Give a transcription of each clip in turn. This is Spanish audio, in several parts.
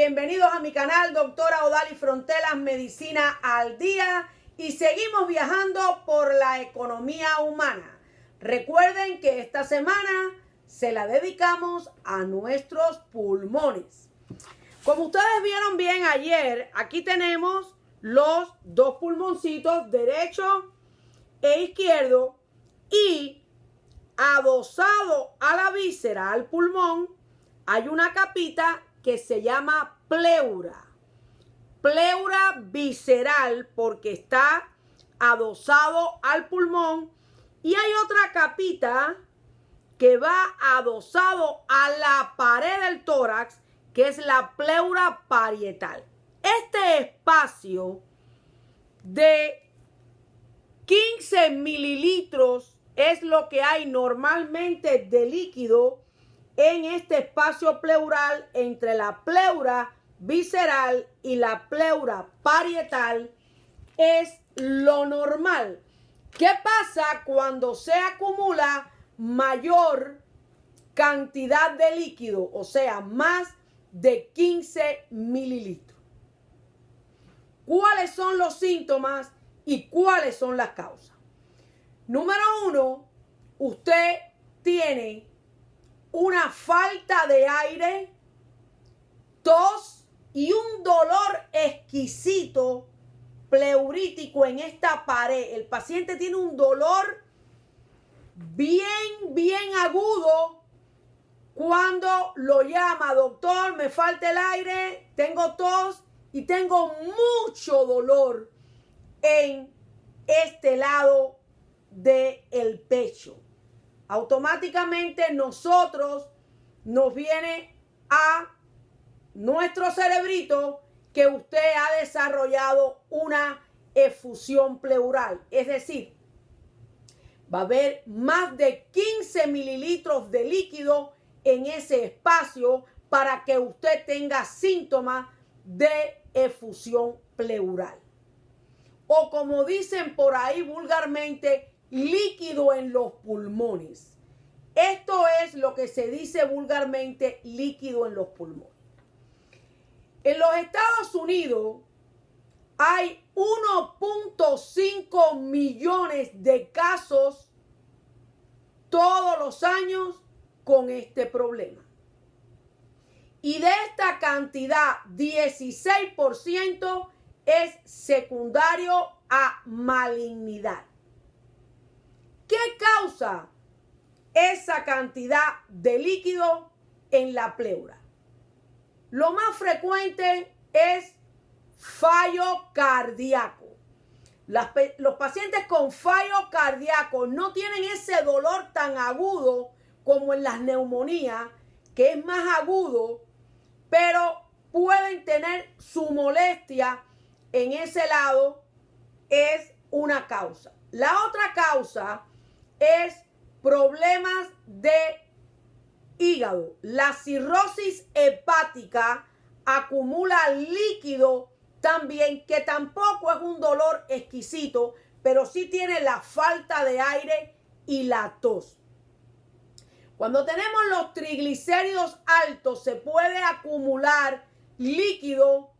Bienvenidos a mi canal, doctora Odalis Frontelas, Medicina al Día, y seguimos viajando por la economía humana. Recuerden que esta semana se la dedicamos a nuestros pulmones. Como ustedes vieron bien ayer, aquí tenemos los dos pulmoncitos, derecho e izquierdo, y adosado a la víscera, al pulmón, hay una capita que se llama pleura. Pleura visceral porque está adosado al pulmón, y hay otra capita que va adosado a la pared del tórax, que es la pleura parietal. Este espacio de 15 mililitros es lo que hay normalmente de líquido en este espacio pleural entre la pleura visceral y la pleura parietal. Es lo normal. ¿Qué pasa cuando se acumula mayor cantidad de líquido? O sea, más de 15 mililitros. ¿Cuáles son los síntomas y cuáles son las causas? Número 1, usted tiene una falta de aire, tos y un dolor exquisito pleurítico en esta pared. El paciente tiene un dolor bien agudo cuando lo llama: doctor, me falta el aire, tengo tos y tengo mucho dolor en este lado del pecho. Automáticamente nosotros nos viene a nuestro cerebrito que usted ha desarrollado una efusión pleural. Es decir, va a haber más de 15 mililitros de líquido en ese espacio para que usted tenga síntomas de efusión pleural. O como dicen por ahí vulgarmente, líquido en los pulmones. Esto es lo que se dice vulgarmente, líquido en los pulmones. En los Estados Unidos hay 1.5 millones de casos todos los años con este problema. Y de esta cantidad, 16% es secundario a malignidad. ¿Qué causa esa cantidad de líquido en la pleura? Lo más frecuente es fallo cardíaco. Los pacientes con fallo cardíaco no tienen ese dolor tan agudo como en las neumonías, que es más agudo, pero pueden tener su molestia en ese lado. Es una causa. La otra causa es problemas de hígado. La cirrosis hepática acumula líquido también, que tampoco es un dolor exquisito, pero sí tiene la falta de aire y la tos. Cuando tenemos los triglicéridos altos, se puede acumular líquido,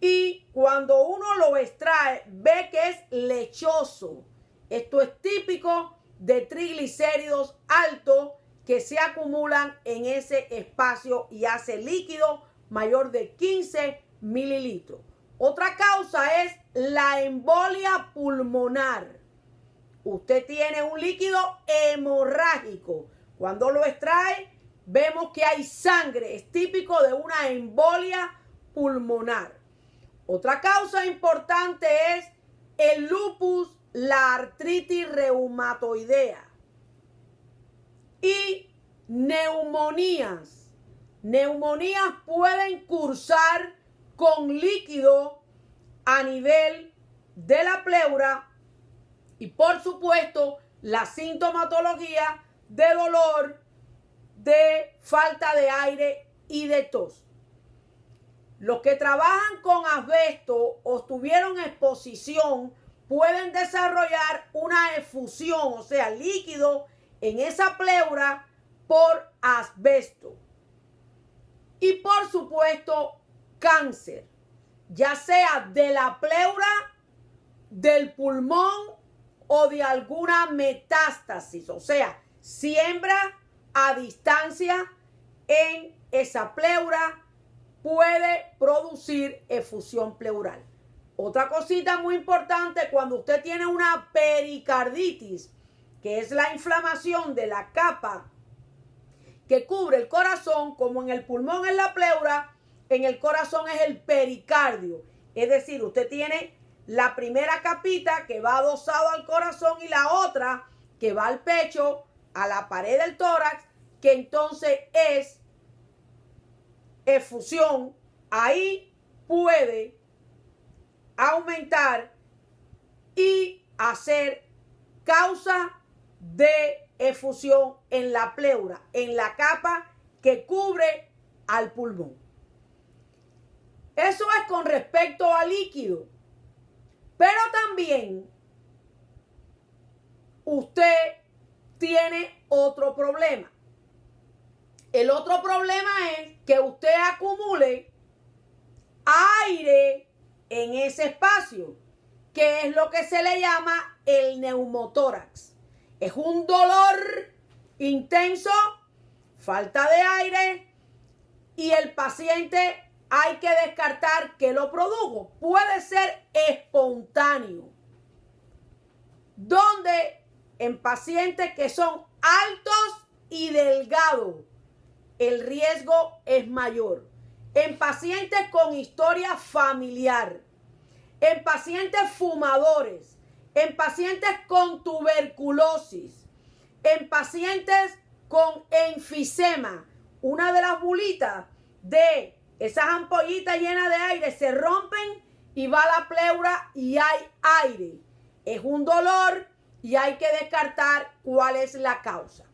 y cuando uno lo extrae, ve que es lechoso. Esto es típico de triglicéridos altos que se acumulan en ese espacio y hace líquido mayor de 15 mililitros. Otra causa es la embolia pulmonar. Usted tiene un líquido hemorrágico. Cuando lo extrae, vemos que hay sangre. Es típico de una embolia pulmonar. Otra causa importante es el lupus, la artritis reumatoidea y neumonías. Neumonías pueden cursar con líquido a nivel de la pleura, y por supuesto la sintomatología de dolor, de falta de aire y de tos. Los que trabajan con asbesto o tuvieron exposición pueden desarrollar una efusión, o sea, líquido en esa pleura por asbesto. Y por supuesto, cáncer, ya sea de la pleura, del pulmón o de alguna metástasis, o sea, siembra a distancia en esa pleura, puede producir efusión pleural. Otra cosita muy importante, cuando usted tiene una pericarditis, que es la inflamación de la capa que cubre el corazón, como en el pulmón es la pleura, en el corazón es el pericardio. Es decir, usted tiene la primera capita que va adosado al corazón y la otra que va al pecho, a la pared del tórax, que entonces es efusión. Ahí puede aumentar y hacer causa de efusión en la pleura, en la capa que cubre al pulmón. Eso es con respecto al líquido. Pero también usted tiene otro problema. El otro problema es que usted acumule aire en ese espacio, que es lo que se le llama el neumotórax. Es un dolor intenso, falta de aire, y el paciente hay que descartar que lo produjo. Puede ser espontáneo, donde en pacientes que son altos y delgados, el riesgo es mayor. En pacientes con historia familiar, en pacientes fumadores, en pacientes con tuberculosis, en pacientes con enfisema, una de las bolitas de esas ampollitas llenas de aire se rompen y va a la pleura y hay aire. Es un dolor y hay que descartar cuál es la causa.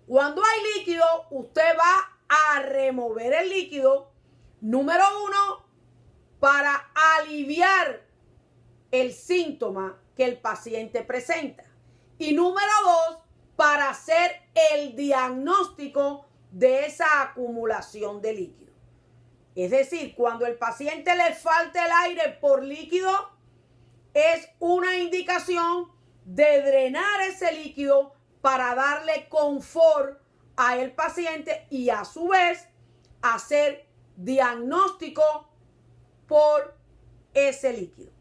Cuando hay líquido, usted va a remover el líquido, número 1, para aliviar el síntoma que el paciente presenta. Y número 2, para hacer el diagnóstico de esa acumulación de líquido. Es decir, cuando el paciente le falta el aire por líquido, es una indicación de drenar ese líquido para darle confort al paciente y a su vez hacer diagnóstico por ese líquido.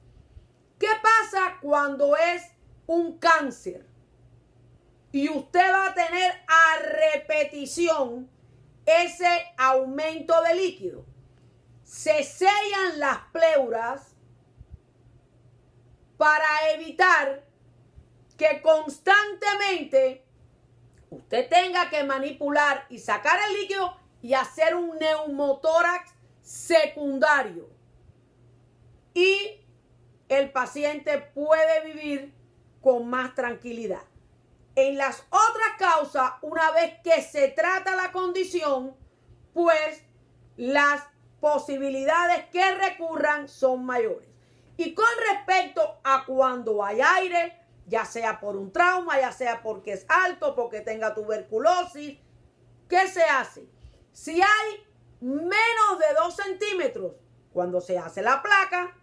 ¿Qué pasa cuando es un cáncer? Y usted va a tener a repetición ese aumento de líquido. Se sellan las pleuras para evitar que constantemente usted tenga que manipular y sacar el líquido y hacer un neumotórax secundario. Y el paciente puede vivir con más tranquilidad. En las otras causas, una vez que se trata la condición, pues las posibilidades que recurran son mayores. Y con respecto a cuando hay aire, ya sea por un trauma, ya sea porque es alto, porque tenga tuberculosis, ¿qué se hace? Si hay menos de 2 centímetros, cuando se hace la placa,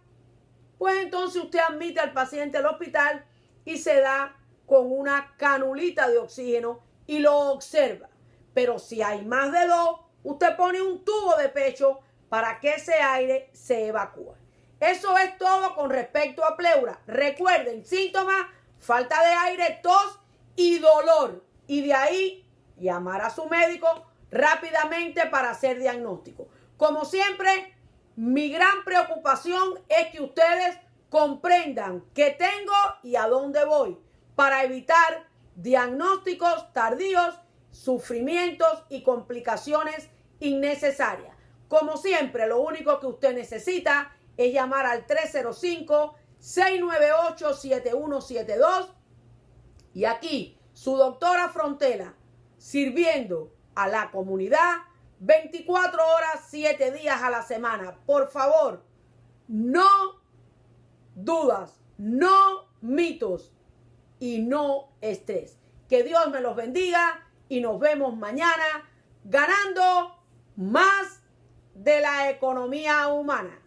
pues entonces usted admite al paciente al hospital y se da con una canulita de oxígeno y lo observa. Pero si hay más de 2, usted pone un tubo de pecho para que ese aire se evacúe. Eso es todo con respecto a pleura. Recuerden, síntomas: falta de aire, tos y dolor. Y de ahí llamar a su médico rápidamente para hacer diagnóstico. Como siempre, mi gran preocupación es que ustedes comprendan qué tengo y a dónde voy, para evitar diagnósticos tardíos, sufrimientos y complicaciones innecesarias. Como siempre, lo único que usted necesita es llamar al 305-698-7172 y aquí su doctora Frontera, sirviendo a la comunidad 24 horas, 7 días a la semana. Por favor, no dudas, no mitos y no estrés. Que Dios me los bendiga y nos vemos mañana ganando más de la economía humana.